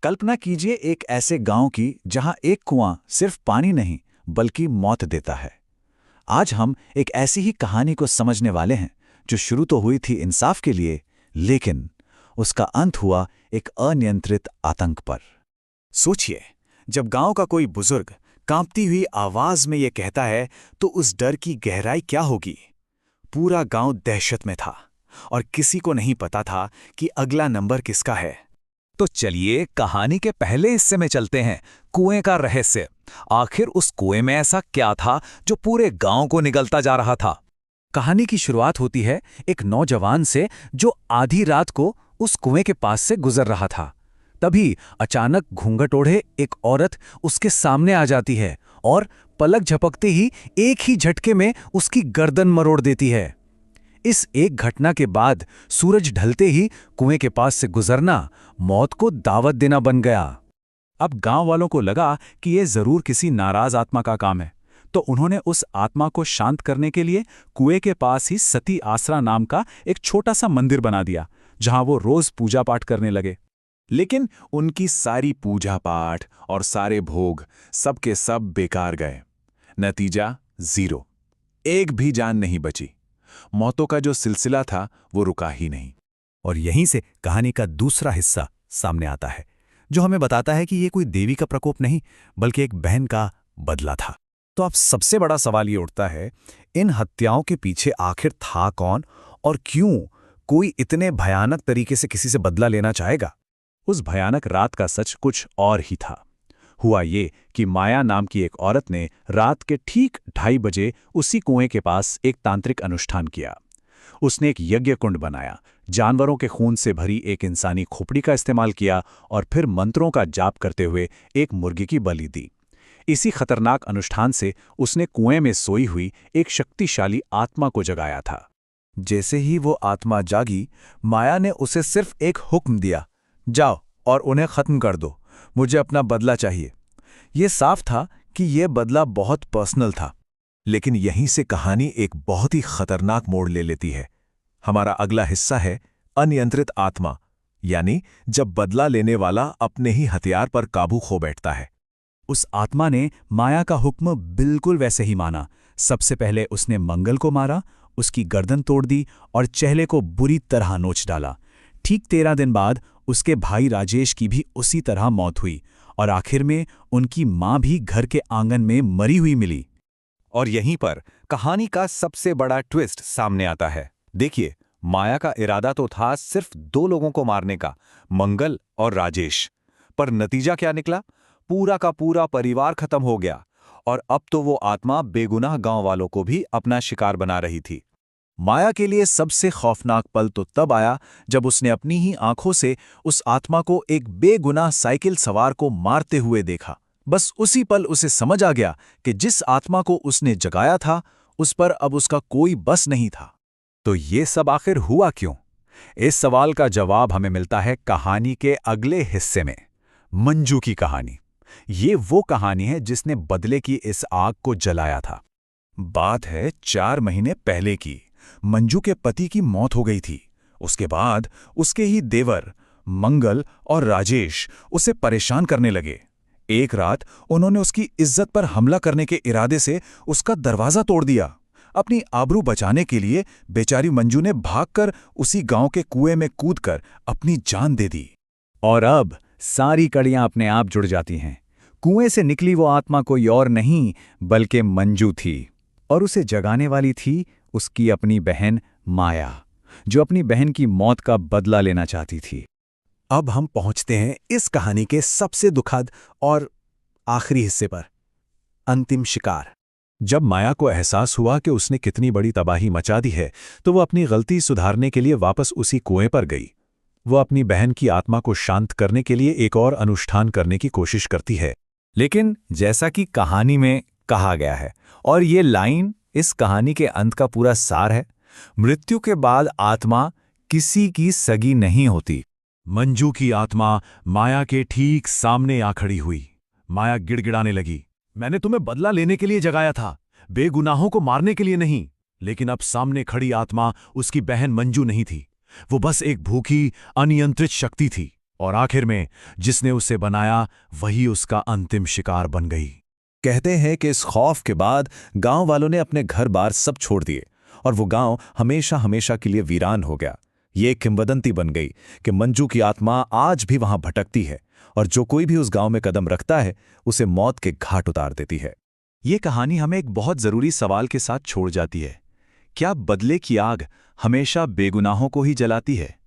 कल्पना कीजिए एक ऐसे गांव की जहां एक कुआं सिर्फ पानी नहीं बल्कि मौत देता है। आज हम एक ऐसी ही कहानी को समझने वाले हैं जो शुरू तो हुई थी इंसाफ के लिए, लेकिन उसका अंत हुआ एक अनियंत्रित आतंक पर। सोचिए, जब गांव का कोई बुजुर्ग कांपती हुई आवाज में यह कहता है तो उस डर की गहराई क्या होगी। पूरा गांव दहशत में था और किसी को नहीं पता था कि अगला नंबर किसका है। तो चलिए कहानी के पहले हिस्से में चलते हैं, कुएं का रहस्य। आखिर उस कुएं में ऐसा क्या था जो पूरे गांव को निगलता जा रहा था। कहानी की शुरुआत होती है एक नौजवान से जो आधी रात को उस कुएं के पास से गुजर रहा था। तभी अचानक घूंघट ओढ़े एक औरत उसके सामने आ जाती है और पलक झपकते ही एक ही झटके में उसकी गर्दन मरोड़ देती है। इस एक घटना के बाद सूरज ढलते ही कुएं के पास से गुजरना मौत को दावत देना बन गया। अब गांव वालों को लगा कि यह जरूर किसी नाराज आत्मा का काम है, तो उन्होंने उस आत्मा को शांत करने के लिए कुएं के पास ही सती आसरा नाम का एक छोटा सा मंदिर बना दिया, जहां वो रोज पूजा पाठ करने लगे। लेकिन उनकी सारी पूजा पाठ और सारे भोग सब के सब बेकार गए। नतीजा 0। एक भी जान नहीं बची। मौतों का जो सिलसिला था वो रुका ही नहीं। और यहीं से कहानी का दूसरा हिस्सा सामने आता है, जो हमें बताता है कि ये कोई देवी का प्रकोप नहीं बल्कि एक बहन का बदला था। तो अब सबसे बड़ा सवाल ये उठता है, इन हत्याओं के पीछे आखिर था कौन और क्यों कोई इतने भयानक तरीके से किसी से बदला लेना चाहेगा। उस भयानक रात का सच कुछ और ही था। हुआ ये कि माया नाम की एक औरत ने रात के ठीक 2:30 बजे उसी कुएं के पास एक तांत्रिक अनुष्ठान किया। उसने एक यज्ञ कुंड बनाया, जानवरों के खून से भरी एक इंसानी खोपड़ी का इस्तेमाल किया और फिर मंत्रों का जाप करते हुए एक मुर्गी की बलि दी। इसी खतरनाक अनुष्ठान से उसने कुएं में सोई हुई एक शक्तिशाली आत्मा को जगाया था। जैसे ही वो आत्मा जागी, माया ने उसे सिर्फ एक हुक्म दिया, जाओ और उन्हें खत्म कर दो, मुझे अपना बदला चाहिए। ये साफ था कि यह बदला बहुत पर्सनल था। लेकिन यहीं से कहानी एक बहुत ही खतरनाक मोड़ ले लेती है। हमारा अगला हिस्सा है अनियंत्रित आत्मा, यानी जब बदला लेने वाला अपने ही हथियार पर काबू खो बैठता है। उस आत्मा ने माया का हुक्म बिल्कुल वैसे ही माना। सबसे पहले उसने मंगल को मारा, उसकी गर्दन तोड़ दी और चेहरे को बुरी तरह नोच डाला। ठीक 13 दिन बाद उसके भाई राजेश की भी उसी तरह मौत हुई और आखिर में उनकी मां भी घर के आंगन में मरी हुई मिली। और यहीं पर कहानी का सबसे बड़ा ट्विस्ट सामने आता है। देखिए, माया का इरादा तो था सिर्फ 2 लोगों को मारने का, मंगल और राजेश। पर नतीजा क्या निकला? पूरा का पूरा परिवार खत्म हो गया और अब तो वो आत्मा बेगुनाह गांव वालों को भी अपना शिकार बना रही थी। माया के लिए सबसे खौफनाक पल तो तब आया जब उसने अपनी ही आंखों से उस आत्मा को एक बेगुनाह साइकिल सवार को मारते हुए देखा। बस उसी पल उसे समझ आ गया कि जिस आत्मा को उसने जगाया था उस पर अब उसका कोई बस नहीं था। तो ये सब आखिर हुआ क्यों? इस सवाल का जवाब हमें मिलता है कहानी के अगले हिस्से में, मंजू की कहानी। ये वो कहानी है जिसने बदले की इस आग को जलाया था। बात है 4 महीने पहले की। मंजू के पति की मौत हो गई थी। उसके बाद उसके ही देवर मंगल और राजेश उसे परेशान करने लगे। एक रात उन्होंने उसकी इज्जत पर हमला करने के इरादे से उसका दरवाजा तोड़ दिया। अपनी आबरू बचाने के लिए बेचारी मंजू ने भागकर उसी गांव के कुएं में कूदकर अपनी जान दे दी। और अब सारी कड़ियां अपने आप जुड़ जाती हैं। कुएं से निकली वो आत्मा कोई और नहीं बल्कि मंजू थी, और उसे जगाने वाली थी उसकी अपनी बहन माया, जो अपनी बहन की मौत का बदला लेना चाहती थी। अब हम पहुंचते हैं इस कहानी के सबसे दुखद और आखिरी हिस्से पर, अंतिम शिकार। जब माया को एहसास हुआ कि उसने कितनी बड़ी तबाही मचा दी है, तो वो अपनी गलती सुधारने के लिए वापस उसी कुएं पर गई। वो अपनी बहन की आत्मा को शांत करने के लिए एक और अनुष्ठान करने की कोशिश करती है। लेकिन जैसा कि कहानी में कहा गया है, और ये लाइन इस कहानी के अंत का पूरा सार है, मृत्यु के बाद आत्मा किसी की सगी नहीं होती। मंजू की आत्मा माया के ठीक सामने आ खड़ी हुई। माया गिड़गिड़ाने लगी, मैंने तुम्हें बदला लेने के लिए जगाया था, बेगुनाहों को मारने के लिए नहीं। लेकिन अब सामने खड़ी आत्मा उसकी बहन मंजू नहीं थी। वो बस एक भूखी, अनियंत्रित शक्ति थी। और आखिर में जिसने उसे बनाया वही उसका अंतिम शिकार बन गई। कहते हैं कि इस खौफ के बाद गांव वालों ने अपने घर बार सब छोड़ दिए और वो गांव हमेशा हमेशा के लिए वीरान हो गया। ये एक किंवदंती बन गई कि मंजू की आत्मा आज भी वहां भटकती है और जो कोई भी उस गांव में कदम रखता है उसे मौत के घाट उतार देती है। ये कहानी हमें एक बहुत जरूरी सवाल के साथ छोड़ जाती है। क्या बदले की आग हमेशा बेगुनाहों को ही जलाती है?